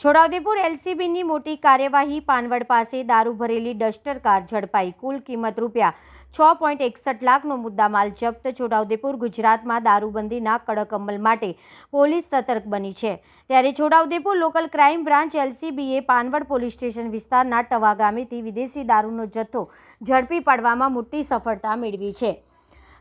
છોટાઉદેપુર એલસીબીની મોટી કાર્યવાહી. પાનવડ પાસે દારૂ ભરેલી ડસ્ટર કાર ઝડપાઈ. કુલ કિંમત ₹6.61 લાખનો મુદ્દામાલ જપ્ત. છોટાઉદેપુર ગુજરાતમાં દારૂબંધીના કડક અમલ માટે પોલીસ સતર્ક બની છે. ત્યારે છોટાઉદેપુર લોકલ ક્રાઇમ બ્રાન્ચ એલસીબીએ પાનવડ પોલીસ સ્ટેશન વિસ્તારના ટવા ગામેથી વિદેશી દારૂનો જથ્થો ઝડપી પાડવામાં મોટી સફળતા મેળવી છે.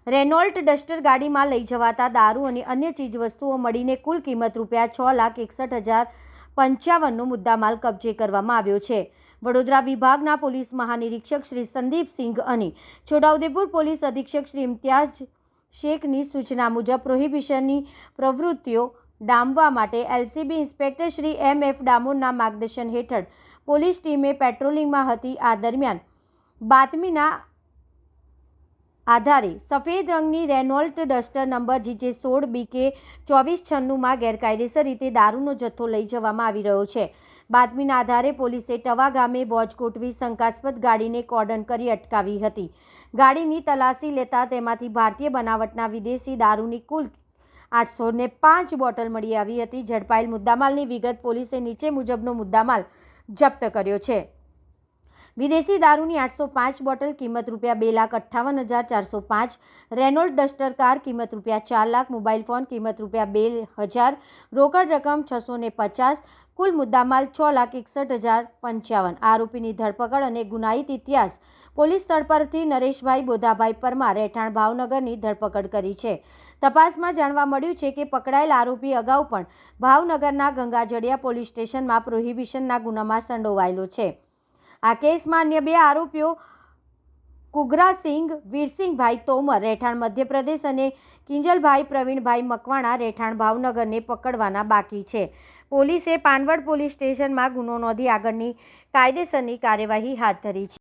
રેનોલ્ટ ડસ્ટર ગાડીમાં લઈ જવાતા દારૂ અને અન્ય ચીજવસ્તુઓ મળીને કુલ કિંમત ₹6,61,055નો મુદ્દામાલ કબજે કરવામાં આવ્યો છે. વડોદરા વિભાગના પોલીસ મહાનિરીક્ષક શ્રી સંદીપસિંઘ અને છોટાઉદેપુર પોલીસ અધિક્ષક શ્રી ઇમ્તિયાઝ શેખની સૂચના મુજબ પ્રોહિબિશનની પ્રવૃત્તિઓ ડામવા માટે એલસીબી ઇન્સ્પેક્ટર શ્રી એમ.એફ. ડામોરના માર્ગદર્શન હેઠળ પોલીસ ટીમે પેટ્રોલિંગમાં હતી. આ દરમિયાન બાતમીના આધારે સફેદ રંગની રેનોલ્ટ ડસ્ટર નંબર GJ16 BK 2496માં ગેરકાયદેસર રીતે દારૂનો જથ્થો લઈ જવામાં આવી રહ્યો છે. બાતમીના આધારે પોલીસે ટવા ગામે વોચ ગોઠવી શંકાસ્પદ ગાડીને કોર્ડન કરી અટકાવી હતી. ગાડીની તલાશી લેતા તેમાંથી ભારતીય બનાવટના વિદેશી દારૂની કુલ 805 બોટલ મળી આવી હતી. ઝડપાયેલ મુદ્દામાલની વિગત પોલીસે નીચે મુજબનો મુદ્દામાલ જપ્ત કર્યો છે. વિદેશી દારૂની 805 બોટલ, કિંમત ₹2,58,405. રેનોલ્ટ ડસ્ટર કાર, કિંમત ₹4 લાખ. મોબાઈલ ફોન, કિંમત ₹2,000. રોકડ રકમ 650. કુલ મુદ્દામાલ 6,61,055. આરોપીની ધરપકડ અને ગુનાહિત ઇતિહાસ. પોલીસ સ્થળ પરથી નરેશભાઈ બોધાભાઈ પરમાર, રહેઠાણ ભાવનગરની ધરપકડ કરી છે. તપાસમાં જાણવા મળ્યું છે કે પકડાયેલ આરોપી અગાઉ પણ ભાવનગરના ગંગાજળિયા પોલીસ સ્ટેશનમાં પ્રોહિબિશનના ગુનામાં સંડોવાયેલો છે. આ કેસમાં અન્ય 2 આરોપીઓ કુગરાસિંઘ વીરસિંહભાઈ તોમર, રહેઠાણ મધ્યપ્રદેશ અને કિંજલભાઈ પ્રવીણભાઈ મકવાણા, રહેઠાણ ભાવનગરને પકડવાના બાકી છે. પોલીસે પાનવડ પોલીસ સ્ટેશનમાં ગુનો નોંધી આગળની કાયદેસરની કાર્યવાહી હાથ ધરી છે.